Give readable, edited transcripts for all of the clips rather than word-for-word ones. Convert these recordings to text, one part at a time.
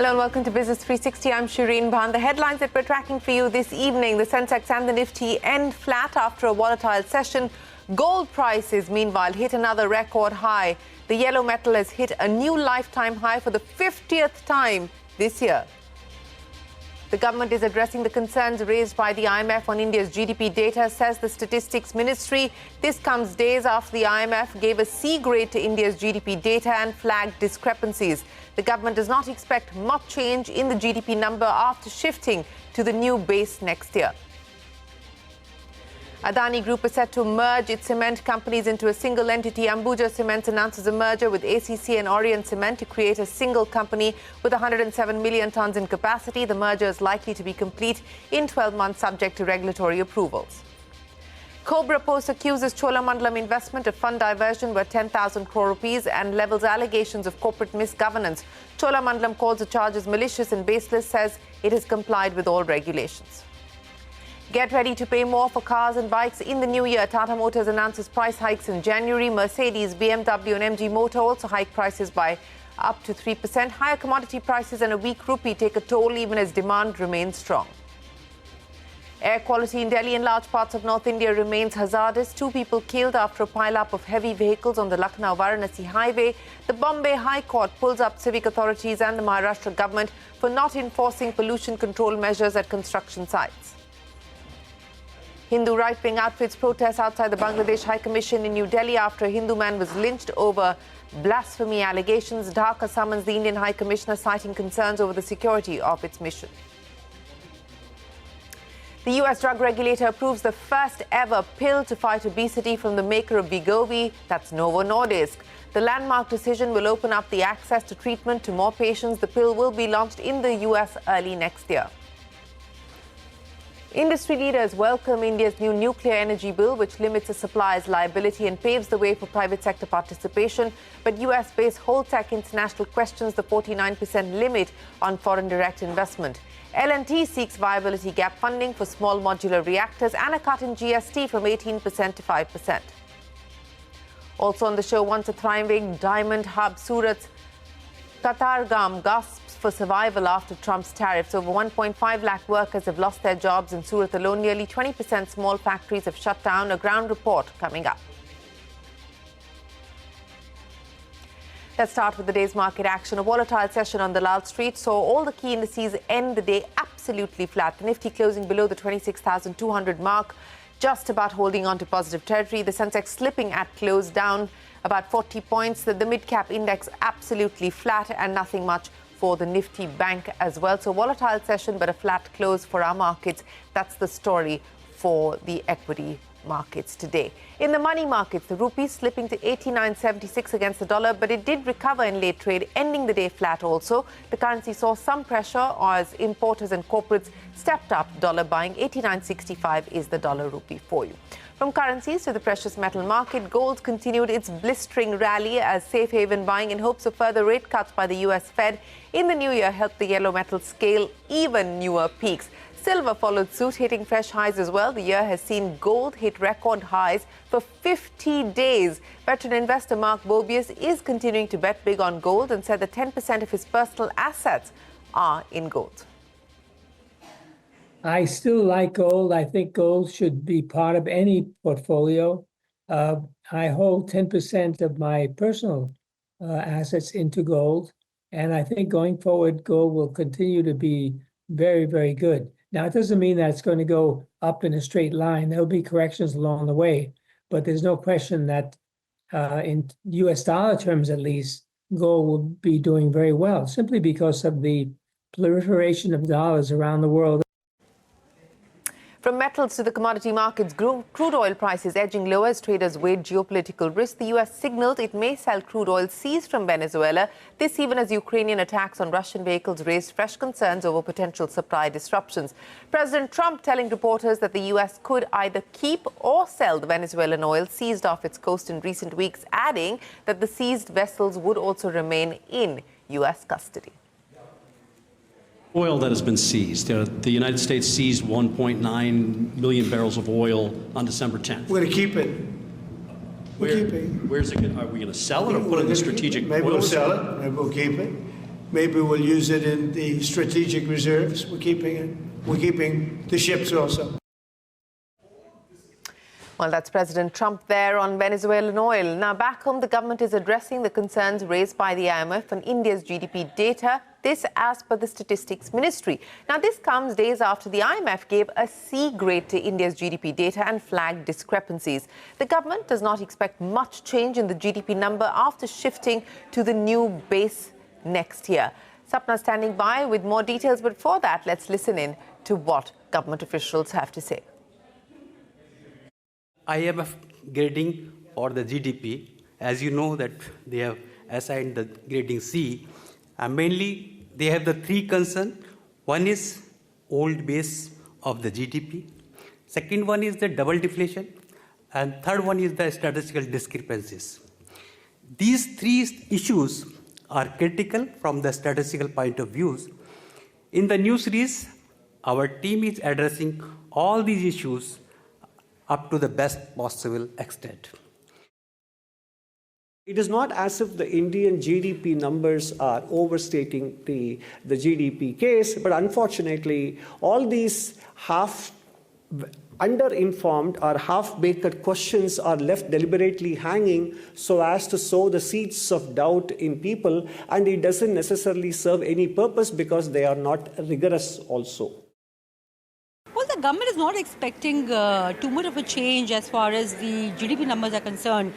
Hello and welcome to Business 360. I'm Shireen Bhan. The headlines that we're tracking for you this evening: the Sensex and the Nifty end flat after a volatile session. Gold prices, meanwhile, hit another record high. The yellow metal has hit a new lifetime high for the 50th time this year. The government is addressing the concerns raised by the IMF on India's GDP data, says the Statistics Ministry. This comes days after the IMF gave a C grade to India's GDP data and flagged discrepancies. The government does not expect much change in the GDP number after shifting to the new base next year. Adani Group is set to merge its cement companies into a single entity. Ambuja Cements announces a merger with ACC and Orient Cement to create a single company with 107 million tons in capacity. The merger is likely to be complete in 12 months, subject to regulatory approvals. Cobrapost accuses Chola Mandlam investment of fund diversion worth 10,000 crore rupees and levels allegations of corporate misgovernance. Chola Mandlam calls the charges malicious and baseless, says it has complied with all regulations. Get ready to pay more for cars and bikes in the new year. Tata Motors announces price hikes in January. Mercedes, BMW and MG Motor also hike prices by up to 3%. Higher commodity prices and a weak rupee take a toll even as demand remains strong. Air quality in Delhi and large parts of North India remains hazardous. 2 people killed after a pile-up of heavy vehicles on the Lucknow-Varanasi highway. The Bombay High Court pulls up civic authorities and the Maharashtra government for not enforcing pollution control measures at construction sites. Hindu right-wing outfits protest outside the Bangladesh High Commission in New Delhi after a Hindu man was lynched over blasphemy allegations. Dhaka summons the Indian High Commissioner, citing concerns over the security of its mission. The US drug regulator approves the first ever pill to fight obesity from the maker of Wegovy, that's Novo Nordisk. The landmark decision will open up the access to treatment to more patients. The pill will be launched in the US early next year. Industry leaders welcome India's new nuclear energy bill, which limits a supplier's liability and paves the way for private sector participation. But US-based Holtec International questions the 49% limit on foreign direct investment. L&T seeks viability gap funding for small modular reactors and a cut in GST from 18% to 5%. Also on the show, once a thriving diamond hub, Surat's Katargam gasps for survival after Trump's tariffs. Over 1.5 lakh workers have lost their jobs in Surat alone. Nearly 20% small factories have shut down. A ground report coming up. Let's start with the day's market action. A volatile session on Dalal Street saw all the key indices end the day absolutely flat. The Nifty closing below the 26,200 mark, just about holding on to positive territory. The Sensex slipping at close, down about 40 points. The mid-cap index absolutely flat, and nothing much for the Nifty Bank as well. So volatile session, but a flat close for our markets. That's the story for the equity markets today. In the money markets, the rupee slipping to 89.76 against the dollar, but it did recover in late trade, ending the day flat also. The currency saw some pressure as importers and corporates stepped up dollar buying. 89.65 is the dollar rupee for you. From currencies to the precious metal market, gold continued its blistering rally as safe haven buying in hopes of further rate cuts by the US Fed in the new year helped the yellow metal scale even newer peaks. Silver followed suit, hitting fresh highs as well. The year has seen gold hit record highs for 50 days. Veteran investor Mark Bobius is continuing to bet big on gold and said that 10% of his personal assets are in gold. I still like gold. I think gold should be part of any portfolio. I hold 10% of my personal assets into gold. And I think going forward, gold will continue to be very, very good. Now, it doesn't mean that it's going to go up in a straight line. There'll be corrections along the way. But there's no question that in US dollar terms, at least, gold will be doing very well, simply because of the proliferation of dollars around the world. From metals to the commodity markets, crude oil prices edging lower as traders weighed geopolitical risk. The U.S. signaled it may sell crude oil seized from Venezuela. This even as Ukrainian attacks on Russian vehicles raised fresh concerns over potential supply disruptions. President Trump telling reporters that the U.S. could either keep or sell the Venezuelan oil seized off its coast in recent weeks, adding that the seized vessels would also remain in U.S. custody. Oil that has been seized. The United States seized 1.9 million barrels of oil on December 10th. We're going to keep it. We're keeping. Where's it? Are we going to sell it or put it in the strategic? Maybe we'll sell it. Maybe we'll keep it. Maybe we'll use it in the strategic reserves. We're keeping the ships also. Well, that's President Trump there on Venezuelan oil. Now, back home, the government is addressing the concerns raised by the IMF on India's GDP data. This as per the Statistics Ministry. Now, this comes days after the IMF gave a C grade to India's GDP data and flagged discrepancies. The government does not expect much change in the GDP number after shifting to the new base next year. Sapna standing by with more details, but for that, let's listen in to what government officials have to say. IMF grading for the GDP, as you know that they have assigned the grading C, and mainly they have the three concerns. One is old base of the GDP, second one is the double deflation, and third one is the statistical discrepancies. These three issues are critical from the statistical point of view. In the new series, our team is addressing all these issues up to the best possible extent. It is not as if the Indian GDP numbers are overstating the GDP case, but unfortunately, all these underinformed or half-baked questions are left deliberately hanging so as to sow the seeds of doubt in people, and it doesn't necessarily serve any purpose because they are not rigorous also. Well, the government is not expecting too much of a change as far as the GDP numbers are concerned.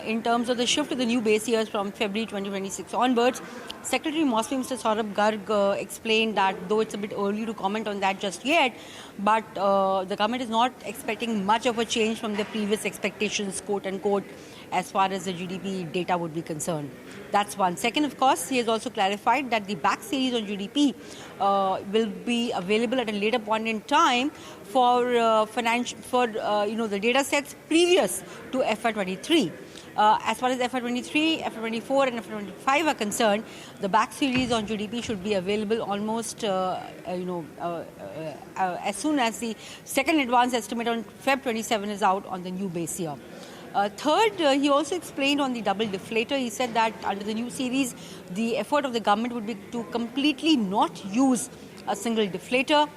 In terms of the shift to the new base years from February 2026 onwards, Secretary Mosby Mr. Saurabh Garg explained that though it's a bit early to comment on that just yet, but the government is not expecting much of a change from the previous expectations, quote unquote, as far as the GDP data would be concerned. That's one. Second, of course, he has also clarified that the back series on GDP will be available at a later point in time for the data sets previous to FY23. As far as FY23, FY24 and FY25 are concerned, the back series on GDP should be available almost, as soon as the second advance estimate on Feb 27 is out on the new base year. Third, he also explained on the double deflator. He said that under the new series, the effort of the government would be to completely not use a single deflator.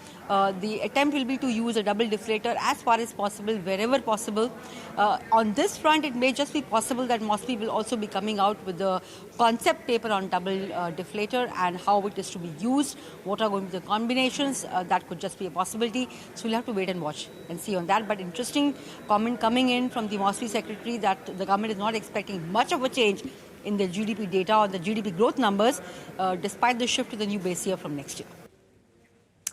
The attempt will be to use a double deflator as far as possible, wherever possible. On this front, it may just be possible that Mosby will also be coming out with the concept paper on double deflator and how it is to be used, what are going to be the combinations. That could just be a possibility. So we'll have to wait and watch and see on that. But interesting comment coming in from the Mosby secretary that the government is not expecting much of a change in the GDP data or the GDP growth numbers, despite the shift to the new base year from next year.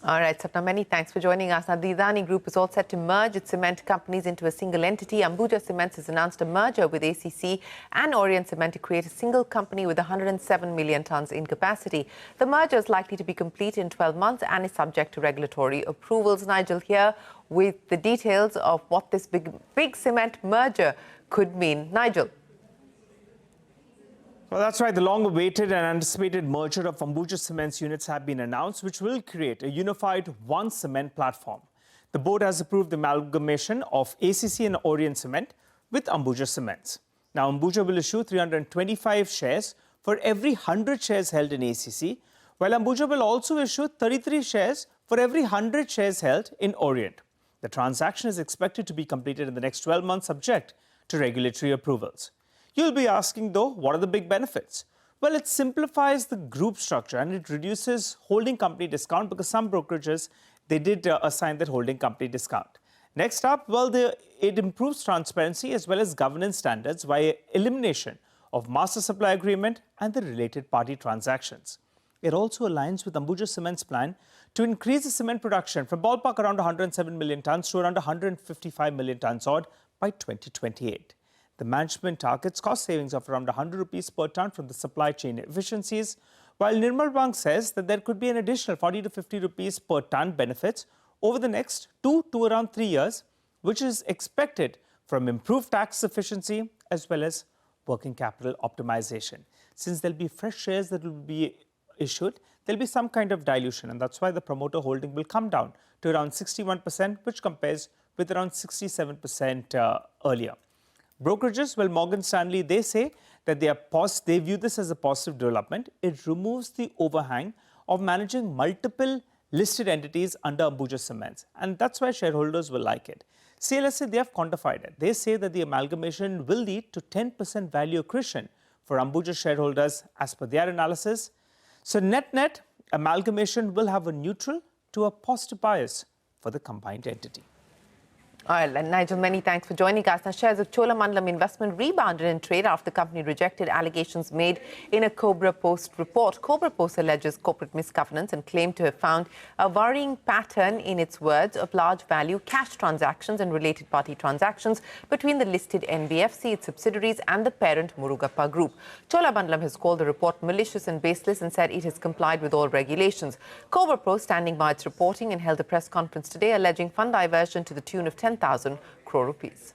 All right, Sapna, many thanks for joining us. Now, the Adani Group is all set to merge its cement companies into a single entity. Ambuja Cements has announced a merger with ACC and Orient Cement to create a single company with 107 million tonnes in capacity. The merger is likely to be complete in 12 months and is subject to regulatory approvals. Nigel here with the details of what this big cement merger could mean. Nigel. Well, that's right. The long-awaited and anticipated merger of Ambuja Cement's units have been announced, which will create a unified one cement platform. The board has approved the amalgamation of ACC and Orient Cement with Ambuja Cements. Now, Ambuja will issue 325 shares for every 100 shares held in ACC, while Ambuja will also issue 33 shares for every 100 shares held in Orient. The transaction is expected to be completed in the next 12 months, subject to regulatory approvals. You'll be asking, though, what are the big benefits? Well, it simplifies the group structure and it reduces holding company discount because some brokerages, they did assign that holding company discount. Next up, well, it improves transparency as well as governance standards via elimination of master supply agreement and the related party transactions. It also aligns with Ambuja Cement's plan to increase the cement production from ballpark around 107 million tonnes to around 155 million tonnes odd by 2028. The management targets cost savings of around 100 rupees per tonne from the supply chain efficiencies, while Nirmal Bang says that there could be an additional 40 to 50 rupees per tonne benefits over the next 2 to around 3 years, which is expected from improved tax efficiency as well as working capital optimization. Since there'll be fresh shares that will be issued, there'll be some kind of dilution, and that's why the promoter holding will come down to around 61%, which compares with around 67% earlier. Brokerages, well, Morgan Stanley, they say that they view this as a positive development. It removes the overhang of managing multiple listed entities under Ambuja Cements, and that's why shareholders will like it. CLSA, they have quantified it. They say that the amalgamation will lead to 10% value accretion for Ambuja shareholders as per their analysis. So net-net, amalgamation will have a neutral to a positive bias for the combined entity. All right, and Nigel, many thanks for joining us. Now, shares of Chola Mandlam investment rebounded in trade after the company rejected allegations made in a Cobrapost report. Cobrapost alleges corporate misgovernance and claimed to have found a worrying pattern, in its words, of large value cash transactions and related party transactions between the listed NBFC, its subsidiaries, and the parent Murugappa Group. Chola Mandlam has called the report malicious and baseless and said it has complied with all regulations. Cobrapost, standing by its reporting, and held a press conference today alleging fund diversion to the tune of 10,000 crore rupees.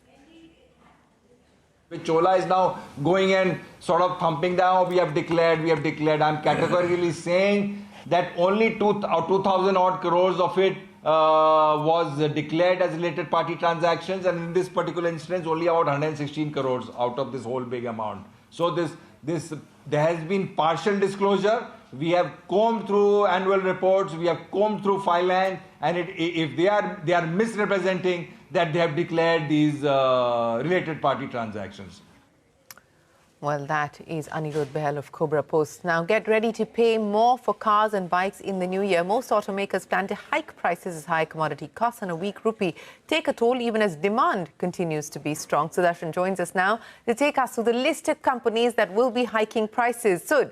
Chola is now going and sort of thumping down, we have declared. I'm categorically saying that only 2,000 odd crores of it was declared as related party transactions, and in this particular instance only about 116 crores out of this whole big amount. So there has been partial disclosure. We have combed through annual reports, we have combed through finance, and if they are misrepresenting that they have declared these related party transactions. Well, that is Anirudh Behel of Cobrapost. Now, get ready to pay more for cars and bikes in the new year. Most automakers plan to hike prices as high commodity costs and a weak rupee take a toll even as demand continues to be strong. Sudarshan joins us now to take us through the list of companies that will be hiking prices. Sud.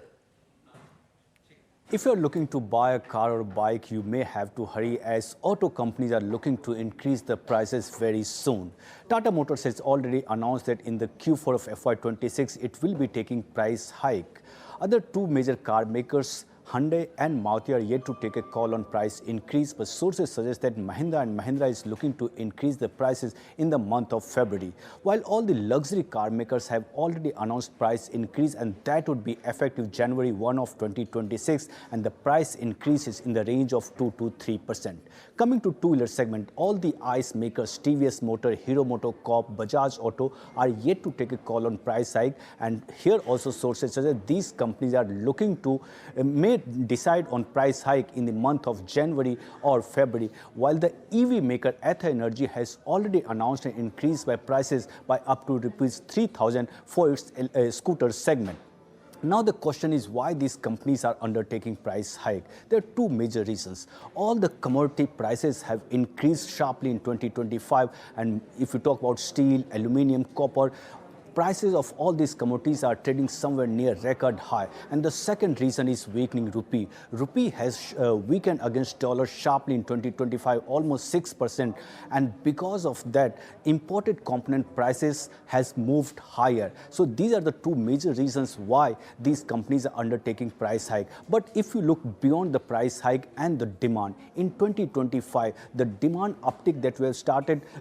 If you're looking to buy a car or a bike, you may have to hurry as auto companies are looking to increase the prices very soon. Tata Motors has already announced that in the Q4 of FY26, it will be taking price hike. Other two major car makers, Hyundai and Maruti, are yet to take a call on price increase, but sources suggest that Mahindra & Mahindra is looking to increase the prices in the month of February. While all the luxury car makers have already announced price increase, and that would be effective January 1 of 2026, and the price increase is in the range of 2 to 3%. Coming to two-wheeler segment, all the ICE makers, TVS Motor, Hero MotoCorp, Bajaj Auto, are yet to take a call on price hike, and here also sources suggest these companies are looking to may decide on price hike in the month of January or February, while the EV maker Ather Energy has already announced an increase by prices by up to Rs 3,000 for its scooter segment. Now the question is why these companies are undertaking price hike. There are two major reasons. All the commodity prices have increased sharply in 2025, and if you talk about steel, aluminium, copper, prices of all these commodities are trading somewhere near record high. And the second reason is weakening rupee. Rupee has weakened against dollar sharply in 2025, almost 6%. And because of that, imported component prices has moved higher. So these are the two major reasons why these companies are undertaking price hike. But if you look beyond the price hike and the demand, in 2025, the demand uptick that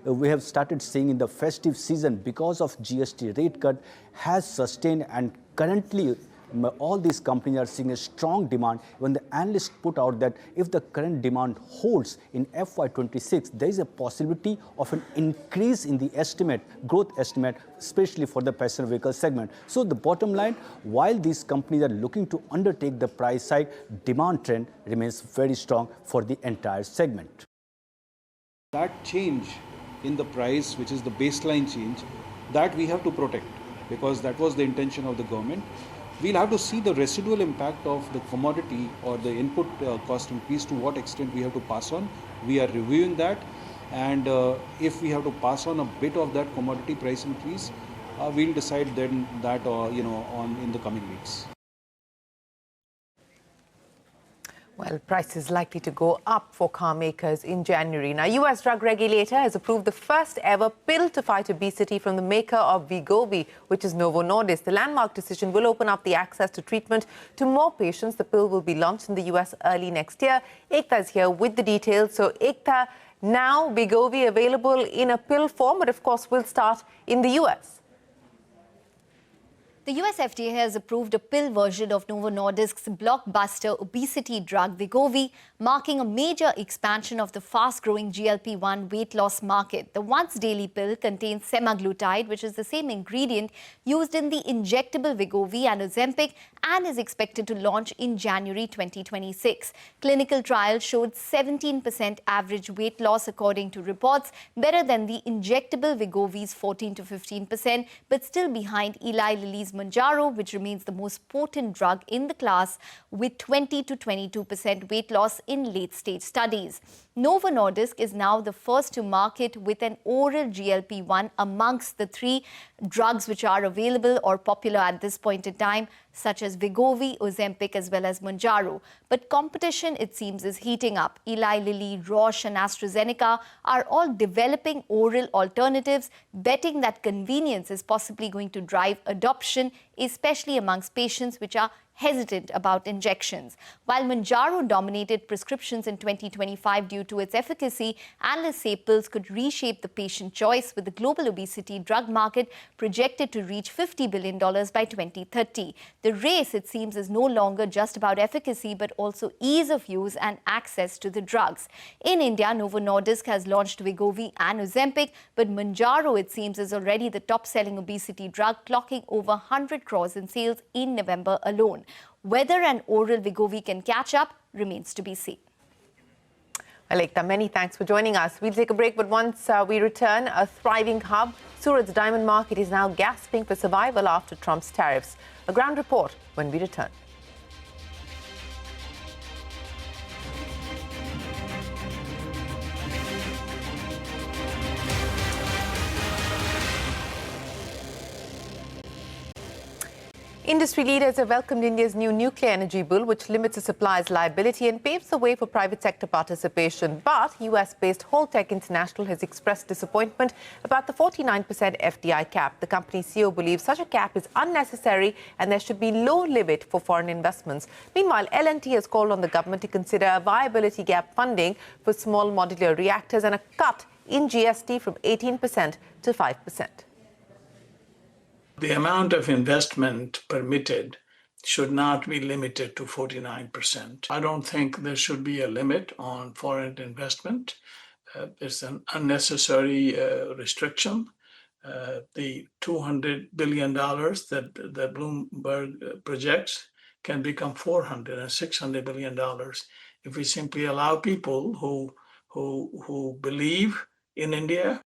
we have started seeing in the festive season because of GST rate cut has sustained, and currently all these companies are seeing a strong demand. When the analysts put out that if the current demand holds in FY26, there is a possibility of an increase in the growth estimate, especially for the passenger vehicle segment. So the bottom line, while these companies are looking to undertake the price hike, demand trend remains very strong for the entire segment. That change in the price, which is the baseline change, that we have to protect, because that was the intention of the government. We'll have to see the residual impact of the commodity or the input cost increase, to what extent we have to pass on. We are reviewing that, and if we have to pass on a bit of that commodity price increase, we'll decide then that in the coming weeks. Well, prices likely to go up for car makers in January. Now, US drug regulator has approved the first ever pill to fight obesity from the maker of Wegovy, which is Novo Nordisk. The landmark decision will open up the access to treatment to more patients. The pill will be launched in the US early next year. Ekta is here with the details. So, Ekta, now Wegovy available in a pill form, but of course will start in the US. The US FDA has approved a pill version of Novo Nordisk's blockbuster obesity drug Wegovy, marking a major expansion of the fast-growing GLP-1 weight loss market. The once-daily pill contains semaglutide, which is the same ingredient used in the injectable Wegovy and Ozempic, and is expected to launch in January 2026. Clinical trials showed 17% average weight loss according to reports, better than the injectable Wegovy's 14 to 15%, but still behind Eli Lilly's Mounjaro, which remains the most potent drug in the class, with 20 to 22% weight loss in late-stage studies. Novo Nordisk is now the first to market with an oral GLP-1 amongst the three drugs which are available or popular at this point in time, such as Wegovy, Ozempic, as well as Mounjaro. But competition, it seems, is heating up. Eli Lilly, Roche and AstraZeneca are all developing oral alternatives, betting that convenience is possibly going to drive adoption, especially amongst patients which are hesitant about injections. While Mounjaro dominated prescriptions in 2025 due to its efficacy, analysts say pills could reshape the patient choice, with the global obesity drug market projected to reach $50 billion by 2030. The race, it seems, is no longer just about efficacy, but also ease of use and access to the drugs. In India, Novo Nordisk has launched Wegovy and Ozempic, but Mounjaro, it seems, is already the top-selling obesity drug, clocking over 100 crores in sales in November alone. Whether an oral Wegovy can catch up remains to be seen. Well, Ekta, many thanks for joining us. We'll take a break, but once we return, a thriving hub, Surat's diamond market is now gasping for survival after Trump's tariffs. A ground report when we return. Industry leaders have welcomed India's new nuclear energy bill, which limits the supplier's liability and paves the way for private sector participation. But US-based Holtec International has expressed disappointment about the 49% FDI cap. The company's CEO believes such a cap is unnecessary and there should be no limit for foreign investments. Meanwhile, L&T has called on the government to consider a viability gap funding for small modular reactors and a cut in GST from 18% to 5%. The amount of investment permitted should not be limited to 49%. I don't think there should be a limit on foreign investment. It's an unnecessary restriction. The $200 billion that Bloomberg projects can become $400 and $600 billion if we simply allow people who believe in India.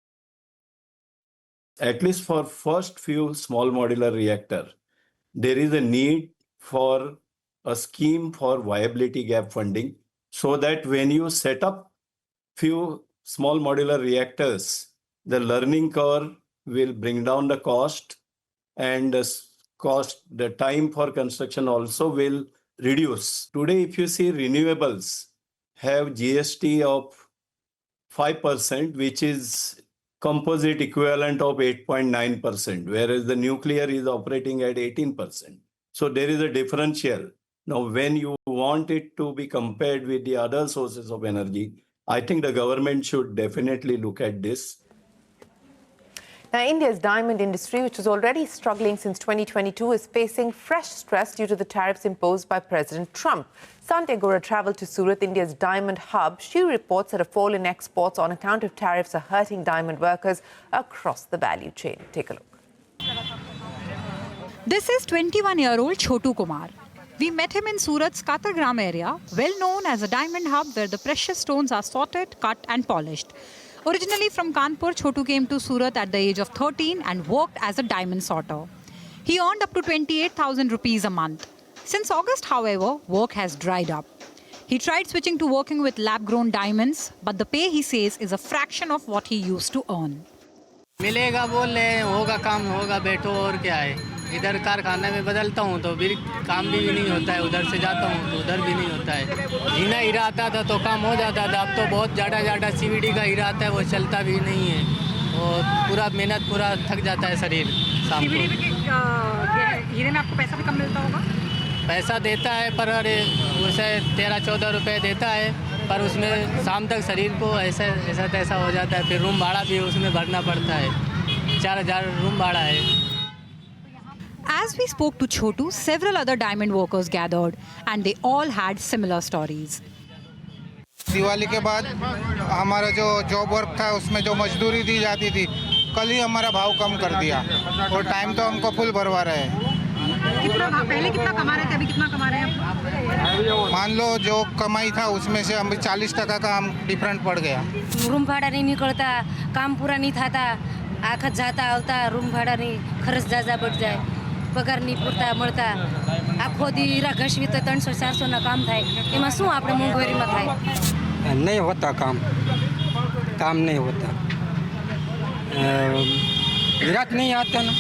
At least for first few small modular reactor, there is a need for a scheme for viability gap funding, so that when you set up few small modular reactors, the learning curve will bring down the cost, and the time for construction also will reduce. Today, if you see, renewables have GST of 5%, which is composite equivalent of 8.9%, whereas the nuclear is operating at 18%. So there is a differential. Now, when you want it to be compared with the other sources of energy, I think the government should definitely look at this. Now, India's diamond industry, which was already struggling since 2022, is facing fresh stress due to the tariffs imposed by President Trump. Santi Agora travelled to Surat, India's diamond hub. She reports that a fall in exports on account of tariffs are hurting diamond workers across the value chain. Take a look. This is 21-year-old Chotu Kumar. We met him in Surat's Katagram area, well known as a diamond hub where the precious stones are sorted, cut and polished. Originally from Kanpur, Chotu came to Surat at the age of 13 and worked as a diamond sorter. He earned up to 28,000 rupees a month. Since August, however, work has dried up. He tried switching to working with lab-grown diamonds, but the pay, he says, is a fraction of what he used to earn. मिलेगा बोल रहे हैं, होगा काम होगा, बैठो और क्या है. इधर कारखाने में बदलता हूँ तो फिर काम भी नहीं होता है, उधर से जाता हूँ तो उधर भी नहीं होता है. हीरा हीरा आता था तो काम हो जाता था, अब तो बहुत ज़्यादा CVD का हीरा आता है, वो चलता भी नहीं है और पूरा मेहनत पूरा थक जाता है शरीर शाम को. हीरे में आपको पैसा भी कम मिलता होगा? पैसा देता है पर उसे 13-14 रुपए देता है, पर उसमें शाम तक शरीर को ऐसा तैसा हो जाता है. फिर रूम भाड़ा भी उसमें भरना पड़ता है, 4,000 रूम भाड़ा है. As we spoke to Chotu, several other diamond workers gathered, and they all had similar stories. Diwali के बाद हमारा जो जॉब वर्क था उसमें जो मजदूरी दी जाती थी कल ही हमारा भाव कम कर दिया और टाइम तो हमको फुल भरवा रहे हैं। पहले कितना कमा रहे थे, अभी कितना कमा रहे हैं? मान लो जो कमाई था उसमें से हम 40% का हम डिफरेंट पड़ गया। रूम भाड़ा नहीं निकलता, काम पूरा नहीं था, आखत जाता आवता रूम भाड़ा नहीं, खर्च ज़्यादा बढ़ जाए, पगार नहीं पूरता મળતા, આખો દી ઈરા ઘસવી તો 300-400 ના કામ થાય, એમાં શું આપણે મોંઘવારીમાં થાય? नहीं होता काम नहीं होता, गिराक नहीं आता ना।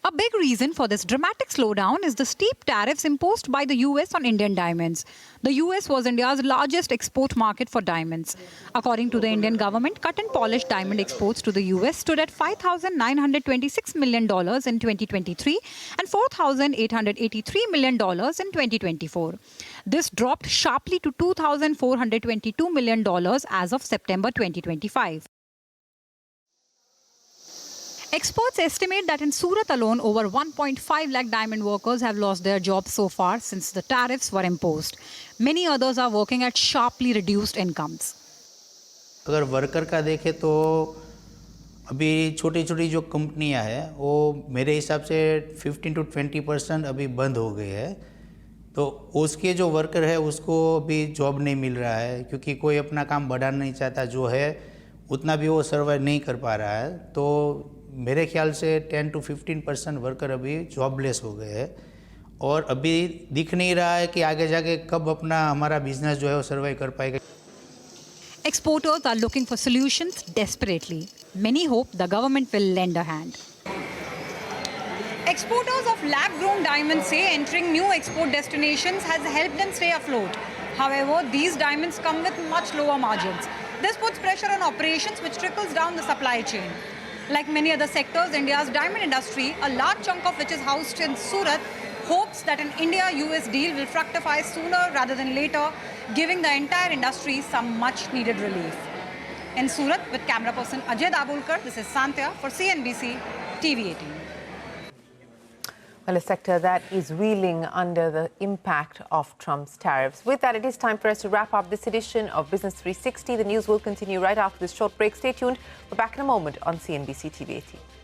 A big reason for this dramatic slowdown is the steep tariffs imposed by the US on Indian diamonds. The US was India's largest export market for diamonds. According to the Indian government, cut and polished diamond exports to the US stood at $5,926 million in 2023 and $4,883 million in 2024. This dropped sharply to $2,422 million as of September 2025. Experts estimate that in Surat alone, over 1.5 lakh diamond workers have lost their jobs so far since the tariffs were imposed. Many others are working at sharply reduced incomes. अगर worker का देखें तो अभी छोटी छोटी जो कंपनियां हैं वो मेरे हिसाब से 15 to 20% अभी बंद हो गए हैं, तो उसके जो वर्कर है उसको अभी जॉब नहीं मिल रहा है क्योंकि कोई अपना काम बढ़ाना नहीं चाहता, जो है उतना भी वो सर्वाइव नहीं कर पा रहा है। तो मेरे ख्याल से 10 to 15% वर्कर अभी जॉबलेस हो गए हैं और अभी दिख नहीं रहा है कि आगे जाके कब अपना हमारा बिजनेस जो है वो सर्वाइव कर पाएगा। Exporters are looking for solutions desperately. Many hope the government will lend a hand. Exporters of lab-grown diamonds say entering new export destinations has helped them stay afloat. However, these diamonds come with much lower margins. This puts pressure on operations, which trickles down the supply chain. Like many other sectors, India's diamond industry, a large chunk of which is housed in Surat, hopes that an India-US deal will fructify sooner rather than later, giving the entire industry some much-needed relief. In Surat, with camera person Ajay Dabulkar, this is Santya for CNBC-TV18. Well, a sector that is reeling under the impact of Trump's tariffs. With that, it is time for us to wrap up this edition of Business 360. The news will continue right after this short break. Stay tuned. We're back in a moment on CNBC-TV18.